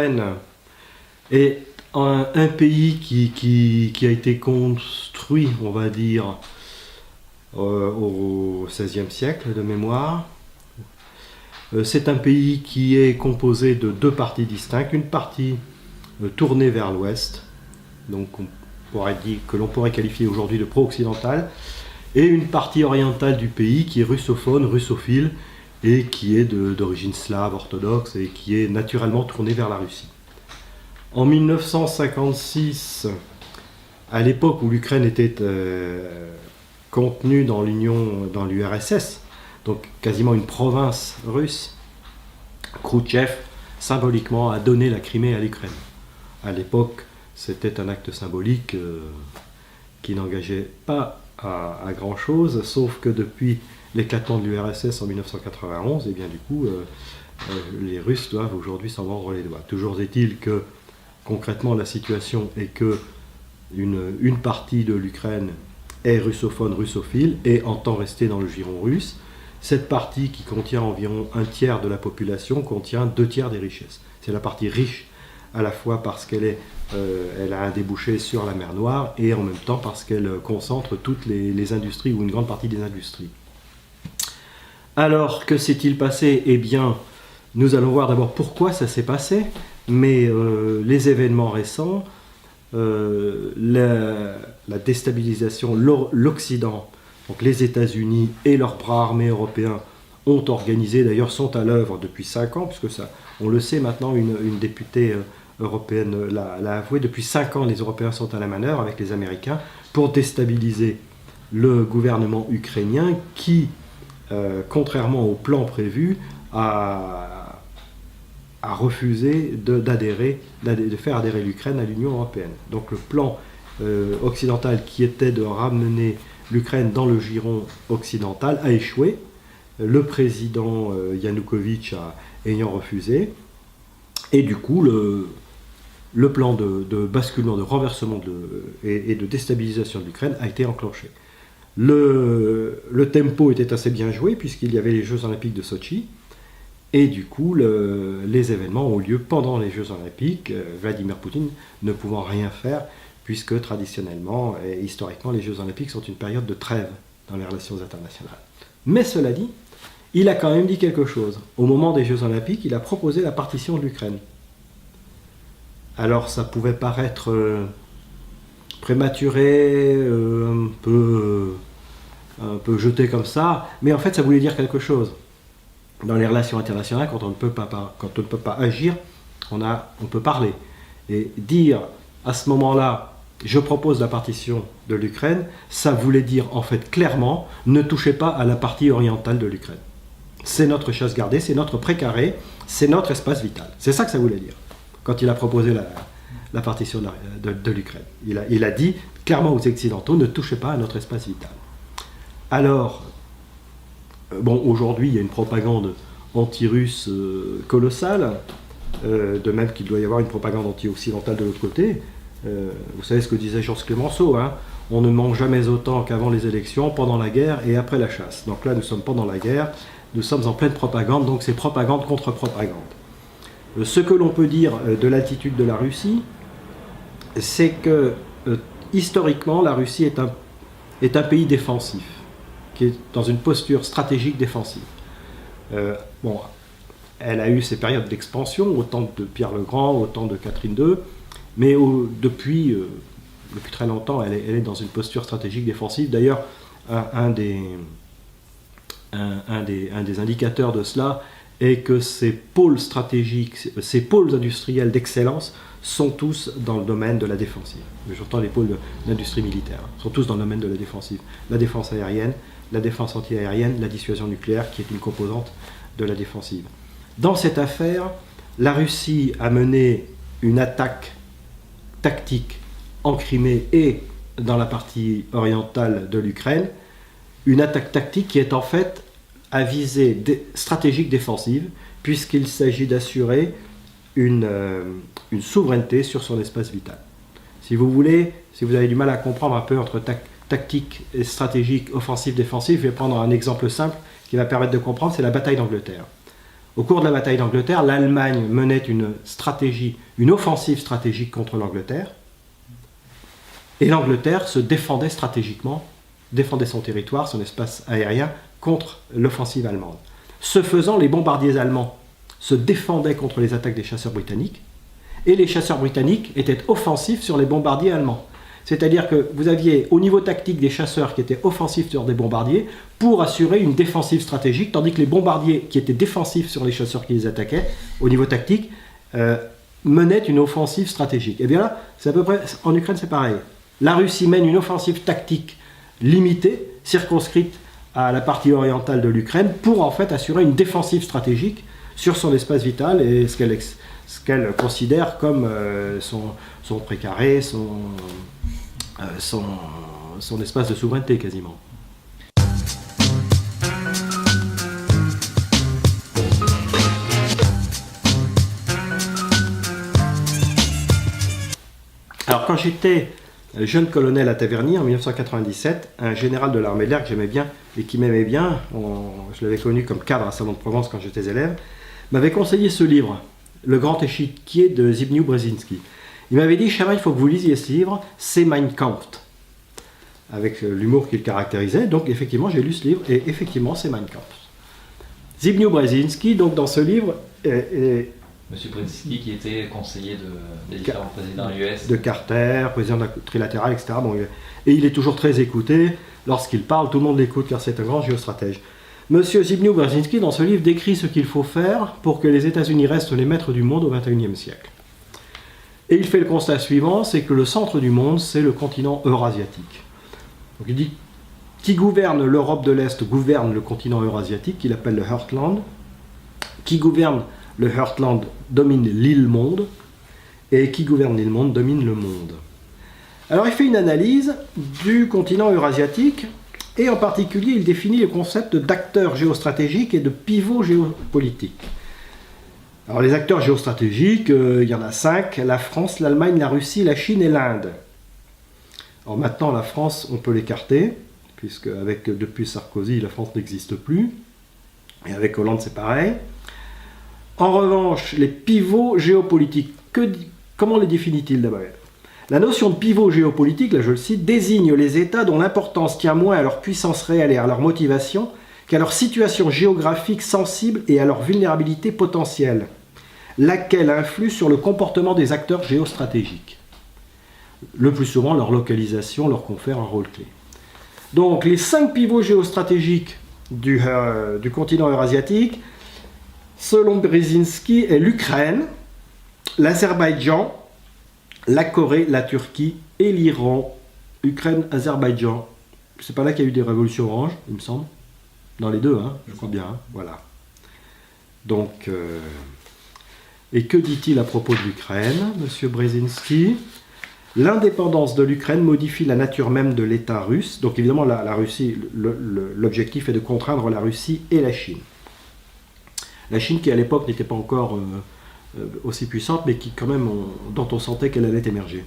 l'Ukraine est un pays qui a été construit, on va dire, au XVIe siècle de mémoire. C'est un pays qui est composé de deux parties distinctes, une partie tournée vers l'ouest, donc on pourrait dire que l'on pourrait qualifier aujourd'hui de pro-occidentale, et une partie orientale du pays qui est russophone, russophile, et qui est d'origine slave orthodoxe et qui est naturellement tournée vers la Russie. En 1956, à l'époque où l'Ukraine était contenue dans l'URSS, donc quasiment une province russe, Khrouchtchev symboliquement a donné la Crimée à l'Ukraine. À l'époque, c'était un acte symbolique qui n'engageait pas à grand chose, sauf que depuis l'éclatement de l'URSS en 1991, et bien du coup, les Russes doivent aujourd'hui s'en mordre les doigts. Toujours est-il que concrètement la situation est que une partie de l'Ukraine est russophone, russophile et entend rester dans le giron russe. Cette partie qui contient environ un tiers de la population contient deux tiers des richesses. C'est la partie riche à la fois parce qu'elle a un débouché sur la mer Noire et en même temps parce qu'elle concentre toutes les industries ou une grande partie des industries. Alors, que s'est-il passé? Eh bien, nous allons voir d'abord pourquoi ça s'est passé, mais les événements récents, la déstabilisation, l'Occident, donc les États-Unis et leurs bras armés européens ont organisé, d'ailleurs sont à l'œuvre depuis 5 ans, puisque ça, on le sait maintenant, une députée européenne l'a avoué, depuis 5 ans les Européens sont à la manœuvre avec les Américains pour déstabiliser le gouvernement ukrainien qui, contrairement au plan prévu, a refusé de faire adhérer l'Ukraine à l'Union européenne. Donc le plan occidental qui était de ramener l'Ukraine dans le giron occidental a échoué, le président Yanukovych ayant refusé, et du coup le plan de basculement, de renversement et de déstabilisation de l'Ukraine a été enclenché. Le tempo était assez bien joué puisqu'il y avait les Jeux Olympiques de Sochi, et du coup les événements ont lieu pendant les Jeux Olympiques, Vladimir Poutine ne pouvant rien faire puisque traditionnellement et historiquement les Jeux Olympiques sont une période de trêve dans les relations internationales. Mais cela dit, il a quand même dit quelque chose. Au moment des Jeux Olympiques, il a proposé la partition de l'Ukraine. Alors ça pouvait paraître prématuré, un peu jeté comme ça, mais en fait ça voulait dire quelque chose. Dans les relations internationales, quand on ne peut pas agir, on peut parler. Et dire à ce moment-là, je propose la partition de l'Ukraine, ça voulait dire en fait clairement, ne touchez pas à la partie orientale de l'Ukraine. C'est notre chasse gardée, c'est notre précaré, c'est notre espace vital. C'est ça que ça voulait dire, quand il a proposé la partition de l'Ukraine. Il a dit clairement aux Occidentaux, ne touchez pas à notre espace vital. Alors, bon, aujourd'hui, il y a une propagande anti-russe colossale, de même qu'il doit y avoir une propagande anti-occidentale de l'autre côté. Vous savez ce que disait Georges Clemenceau, hein, on ne mange jamais autant qu'avant les élections, pendant la guerre et après la chasse. Donc là, nous sommes pendant la guerre, nous sommes en pleine propagande, donc c'est propagande contre propagande. Ce que l'on peut dire de l'attitude de la Russie, c'est que historiquement, la Russie est un pays défensif, qui est dans une posture stratégique défensive. Bon, elle a eu ses périodes d'expansion, au temps de Pierre le Grand, au temps de Catherine II, mais depuis très longtemps, elle est dans une posture stratégique défensive. D'ailleurs, un des indicateurs de cela est que ces pôles stratégiques, ces pôles industriels d'excellence sont tous dans le domaine de la défensive. J'entends les pôles d'industrie militaire, sont tous dans le domaine de la défensive. La défense aérienne, la défense anti-aérienne, la dissuasion nucléaire, qui est une composante de la défensive. Dans cette affaire, la Russie a mené une attaque tactique en Crimée et dans la partie orientale de l'Ukraine, une attaque tactique qui est en fait à visée stratégique défensive, puisqu'il s'agit d'assurer une souveraineté sur son espace vital. Si vous voulez, si vous avez du mal à comprendre un peu entre tactique et stratégique, offensive, défensive, je vais prendre un exemple simple qui va permettre de comprendre, c'est la bataille d'Angleterre. Au cours de la bataille d'Angleterre, l'Allemagne menait une offensive stratégique contre l'Angleterre, et l'Angleterre se défendait stratégiquement, défendait son territoire, son espace aérien, contre l'offensive allemande. Ce faisant, les bombardiers allemands se défendaient contre les attaques des chasseurs britanniques, et les chasseurs britanniques étaient offensifs sur les bombardiers allemands. C'est-à-dire que vous aviez au niveau tactique des chasseurs qui étaient offensifs sur des bombardiers pour assurer une défensive stratégique, tandis que les bombardiers qui étaient défensifs sur les chasseurs qui les attaquaient, au niveau tactique, menaient une offensive stratégique. Et bien là, c'est à peu près, en Ukraine c'est pareil. La Russie mène une offensive tactique limitée, circonscrite à la partie orientale de l'Ukraine, pour en fait assurer une défensive stratégique sur son espace vital et ce qu'elle considère comme son précaré, son espace de souveraineté quasiment. Alors quand j'étais jeune colonel à Taverny en 1997, un général de l'armée de l'air que j'aimais bien et qui m'aimait bien, je l'avais connu comme cadre à Salon-de-Provence quand j'étais élève, m'avait conseillé ce livre, Le Grand Échiquier de Zbigniew Brzezinski. Il m'avait dit, Chamin, il faut que vous lisiez ce livre, c'est Mein Kampf, avec l'humour qui le caractérisait. Donc effectivement, j'ai lu ce livre, et effectivement, c'est Mein Kampf. Zbigniew Brzezinski, donc dans ce livre, Monsieur Brzezinski qui était conseiller des différents présidents US. De Carter, président de la trilatérale, etc. Bon, et il est toujours très écouté. Lorsqu'il parle, tout le monde l'écoute car c'est un grand géostratège. Monsieur Zbigniew Brzezinski, dans ce livre, décrit ce qu'il faut faire pour que les États-Unis restent les maîtres du monde au XXIe siècle. Et il fait le constat suivant, c'est que le centre du monde, c'est le continent eurasiatique. Donc il dit, qui gouverne l'Europe de l'Est gouverne le continent eurasiatique, qu'il appelle le Heartland. Qui gouverne le Heartland domine l'île-monde, et qui gouverne l'île-monde domine le monde. Alors il fait une analyse du continent eurasiatique, et en particulier il définit le concept d'acteur géostratégique et de pivot géopolitique. Alors les acteurs géostratégiques, il y en a 5, la France, l'Allemagne, la Russie, la Chine et l'Inde. Alors maintenant la France, on peut l'écarter, puisque depuis Sarkozy, la France n'existe plus, et avec Hollande c'est pareil. En revanche, les pivots géopolitiques, comment les définit-il d'abord ? La notion de pivot géopolitique, là je le cite, désigne les États dont l'importance tient moins à leur puissance réelle et à leur motivation qu'à leur situation géographique sensible et à leur vulnérabilité potentielle, laquelle influe sur le comportement des acteurs géostratégiques. Le plus souvent, leur localisation leur confère un rôle clé. Donc les 5 pivots géostratégiques du continent eurasiatique, selon Brzezinski, est l'Ukraine, l'Azerbaïdjan, la Corée, la Turquie et l'Iran. Ukraine, Azerbaïdjan. C'est pas là qu'il y a eu des révolutions oranges, il me semble. Dans les deux, hein, je crois bien. Hein, voilà. Donc, et que dit-il à propos de l'Ukraine, M. Brzezinski ? L'indépendance de l'Ukraine modifie la nature même de l'État russe. Donc évidemment, la Russie, l'objectif est de contraindre la Russie et la Chine. La Chine qui à l'époque n'était pas encore aussi puissante, mais qui quand même, dont on sentait qu'elle allait émerger.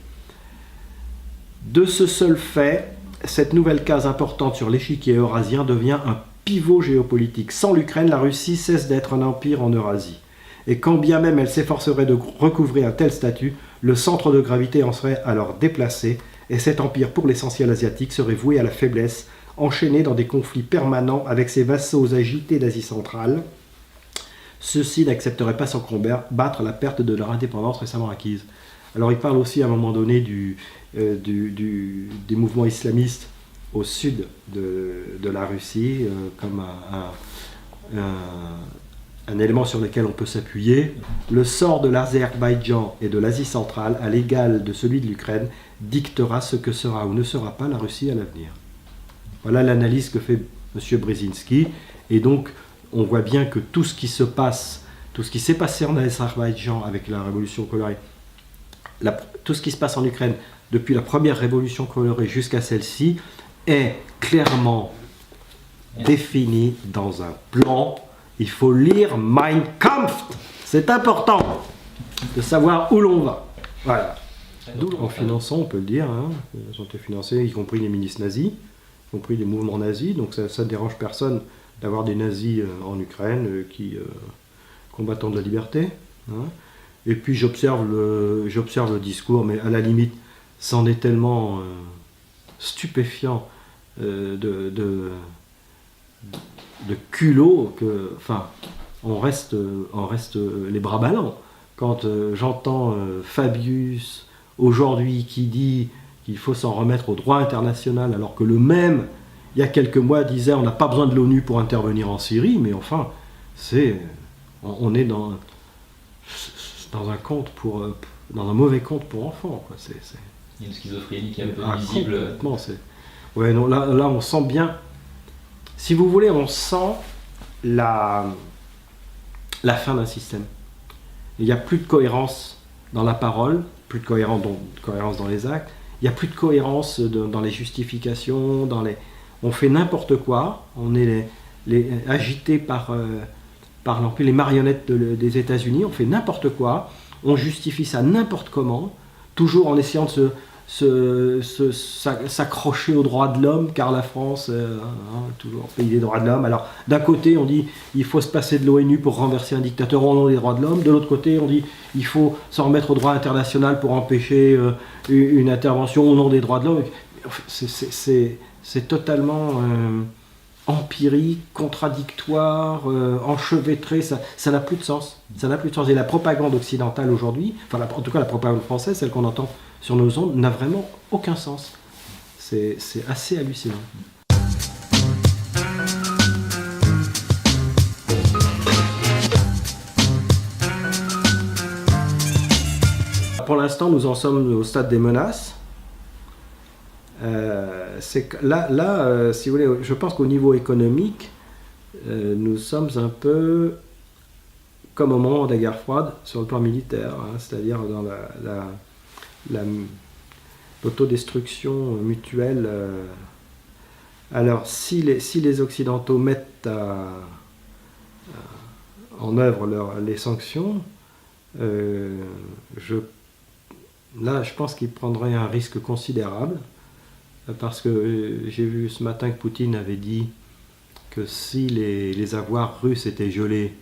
De ce seul fait, cette nouvelle case importante sur l'échiquier eurasien devient un pivot géopolitique. Sans l'Ukraine, la Russie cesse d'être un empire en Eurasie. Et quand bien même elle s'efforcerait de recouvrer un tel statut, le centre de gravité en serait alors déplacé, et cet empire pour l'essentiel asiatique serait voué à la faiblesse, enchaîné dans des conflits permanents avec ses vassaux agités d'Asie centrale. Ceux-ci n'accepteraient pas sans combattre la perte de leur indépendance récemment acquise. Alors il parle aussi à un moment donné des mouvements islamistes au sud de la Russie, comme un élément sur lequel on peut s'appuyer. Le sort de l'Azerbaïdjan et de l'Asie centrale, à l'égal de celui de l'Ukraine, dictera ce que sera ou ne sera pas la Russie à l'avenir. Voilà l'analyse que fait M. Brzezinski. Et donc, on voit bien que tout ce qui se passe, tout ce qui s'est passé en Azerbaïdjan avec la révolution colorée, tout ce qui se passe en Ukraine depuis la première révolution colorée jusqu'à celle-ci, est clairement défini dans un plan. Il faut lire Mein Kampf. C'est important de savoir où l'on va. Voilà. En finançant, on peut le dire, hein, ils ont été financés, y compris les milices nazis, y compris les mouvements nazis. Donc ça ne dérange personne d'avoir des nazis en Ukraine qui combattants de la liberté. Hein. Et puis j'observe le discours, mais à la limite, c'en est tellement stupéfiant de culot que, enfin, on reste les bras ballants. Quand j'entends Fabius aujourd'hui qui dit qu'il faut s'en remettre au droit international, alors que le même, il y a quelques mois, disait on n'a pas besoin de l'ONU pour intervenir en Syrie, mais enfin, on est dans un conte dans un mauvais conte pour enfants, quoi. Il y a une schizophrénie qui est un peu visible. Complètement, ouais, non, là, on sent bien. Si vous voulez, on sent la fin d'un système. Il n'y a plus de cohérence dans la parole, plus de cohérence dans les actes. Il n'y a plus de cohérence dans les justifications, on fait n'importe quoi. On est agité par les marionnettes des États-Unis. On fait n'importe quoi. On justifie ça n'importe comment, toujours en essayant de s'accrocher aux droits de l'homme, car la France, toujours pays des droits de l'homme. Alors, d'un côté, on dit il faut se passer de l'ONU pour renverser un dictateur au nom des droits de l'homme. De l'autre côté, on dit il faut s'en remettre au droit international pour empêcher une intervention au nom des droits de l'homme. C'est totalement empirique, contradictoire, enchevêtré. Ça n'a plus de sens. Ça n'a plus de sens. Et la propagande occidentale aujourd'hui, enfin, en tout cas la propagande française, celle qu'on entend sur nos ondes, n'a vraiment aucun sens. C'est assez hallucinant. Pour l'instant, nous en sommes au stade des menaces. Là, si vous voulez, je pense qu'au niveau économique, nous sommes un peu comme au moment de la guerre froide sur le plan militaire, c'est-à-dire dans l'autodestruction mutuelle. Alors, si les Occidentaux mettent en œuvre les sanctions, je pense qu'ils prendraient un risque considérable, parce que j'ai vu ce matin que Poutine avait dit que si les avoirs russes étaient gelés,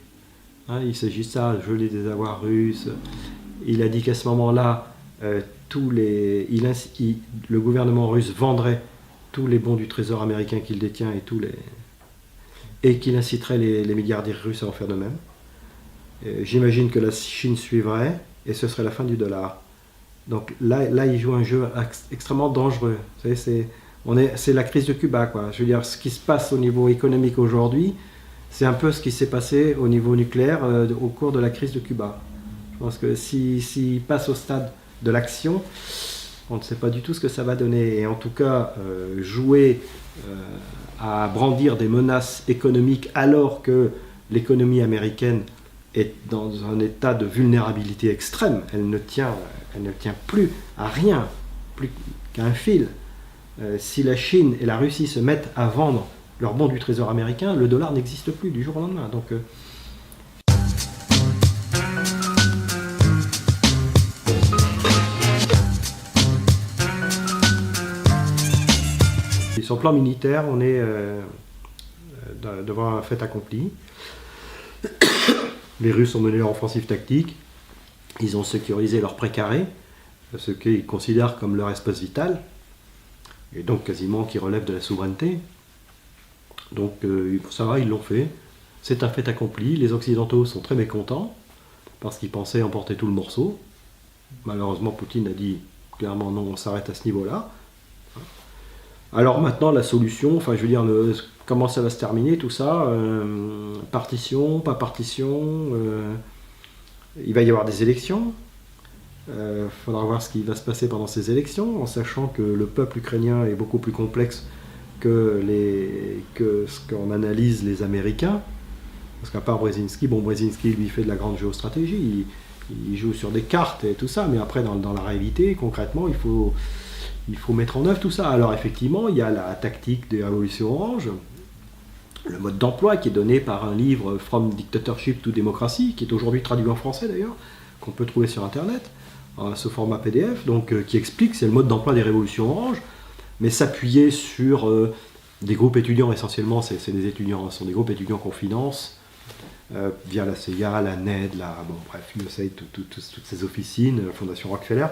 il s'agit de ça, geler des avoirs russes, il a dit qu'à ce moment-là, le gouvernement russe vendrait tous les bons du trésor américain qu'il détient et qu'il inciterait les milliardaires russes à en faire de même. J'imagine que la Chine suivrait et ce serait la fin du dollar. Donc là, il joue un jeu extrêmement dangereux. Vous savez, c'est la crise de Cuba, quoi. Je veux dire, ce qui se passe au niveau économique aujourd'hui, c'est un peu ce qui s'est passé au niveau nucléaire au cours de la crise de Cuba. Je pense que s'il passe au stade de l'action, on ne sait pas du tout ce que ça va donner. Et en tout cas, jouer à brandir des menaces économiques alors que l'économie américaine est dans un état de vulnérabilité extrême, elle ne tient plus à rien, plus qu'à un fil. Si la Chine et la Russie se mettent à vendre leurs bons du trésor américain, le dollar n'existe plus du jour au lendemain. Donc, sur le plan militaire, on est devant un fait accompli. Les Russes ont mené leur offensive tactique, ils ont sécurisé leur précaré, ce qu'ils considèrent comme leur espace vital, et donc quasiment qui relève de la souveraineté. Donc ça va, ils l'ont fait, c'est un fait accompli. Les Occidentaux sont très mécontents, parce qu'ils pensaient emporter tout le morceau. Malheureusement, Poutine a dit clairement non, on s'arrête à ce niveau-là. Alors maintenant, la solution, enfin je veux dire, comment ça va se terminer, tout ça, partition, pas partition, il va y avoir des élections, faudra voir ce qui va se passer pendant ces élections, en sachant que le peuple ukrainien est beaucoup plus complexe que ce qu'on analyse les Américains, parce qu'à part Brzezinski, Brzezinski lui fait de la grande géostratégie, il joue sur des cartes et tout ça, mais après dans la réalité, concrètement, il faut mettre en œuvre tout ça. Alors effectivement, il y a la tactique des révolutions orange, le mode d'emploi qui est donné par un livre From Dictatorship to Democracy, qui est aujourd'hui traduit en français d'ailleurs, qu'on peut trouver sur internet, sous format PDF, donc qui explique, c'est le mode d'emploi des révolutions orange, mais s'appuyer sur des groupes étudiants essentiellement, c'est des étudiants, ce sont des groupes étudiants qu'on finance, via la CIA, la NED, bon, bref, USAID, toutes ces officines, la Fondation Rockefeller,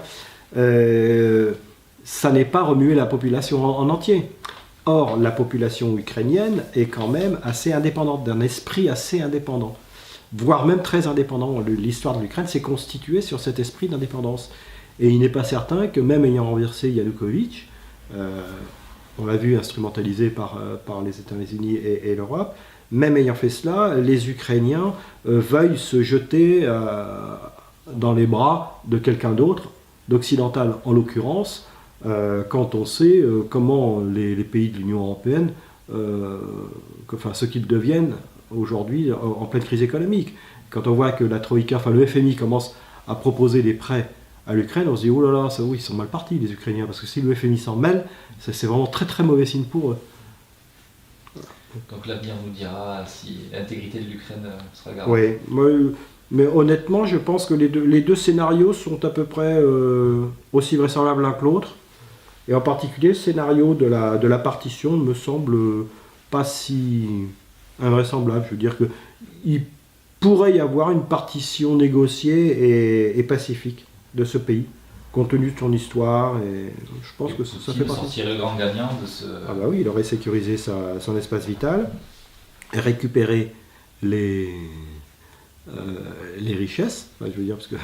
ça n'est pas remuer la population en entier. Or, la population ukrainienne est quand même assez indépendante, d'un esprit assez indépendant, voire même très indépendant. L'histoire de l'Ukraine s'est constituée sur cet esprit d'indépendance. Et il n'est pas certain que même ayant renversé Yanukovych, on l'a vu instrumentalisé par les États-Unis et l'Europe, même ayant fait cela, les Ukrainiens veuillent se jeter dans les bras de quelqu'un d'autre, d'occidental en l'occurrence, quand on sait comment les pays de l'Union européenne, ce qu'ils deviennent aujourd'hui en pleine crise économique. Quand on voit que la Troïka, le FMI commence à proposer des prêts à l'Ukraine, on se dit oh là là, ils sont mal partis les Ukrainiens, parce que si le FMI s'en mêle, c'est vraiment très très mauvais signe pour eux. Donc l'avenir nous dira si l'intégrité de l'Ukraine sera garantie. Oui, mais honnêtement, je pense que les deux scénarios sont à peu près aussi vraisemblables l'un que l'autre. Et en particulier, le scénario de la partition ne me semble pas si invraisemblable. Je veux dire qu'il pourrait y avoir une partition négociée et pacifique de ce pays, compte tenu de son histoire, et je pense que ça fait partie. Sortirait le grand gagnant de ce... Ah bah oui, il aurait sécurisé son espace vital, et récupéré les richesses, je veux dire, parce que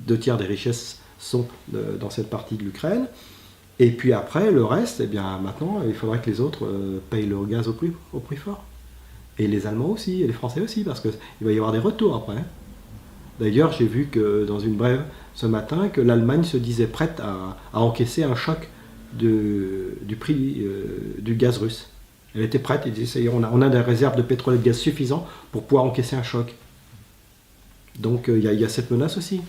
2/3 des richesses sont dans cette partie de l'Ukraine, et puis après, le reste, eh bien maintenant, il faudrait que les autres payent le gaz au prix fort. Et les Allemands aussi, et les Français aussi, parce qu'il va y avoir des retours après. D'ailleurs, j'ai vu que dans une brève ce matin, que l'Allemagne se disait prête à encaisser un choc du prix du gaz russe. Elle était prête, elle disait, ça y est, on a des réserves de pétrole et de gaz suffisants pour pouvoir encaisser un choc. Donc il y a cette menace aussi.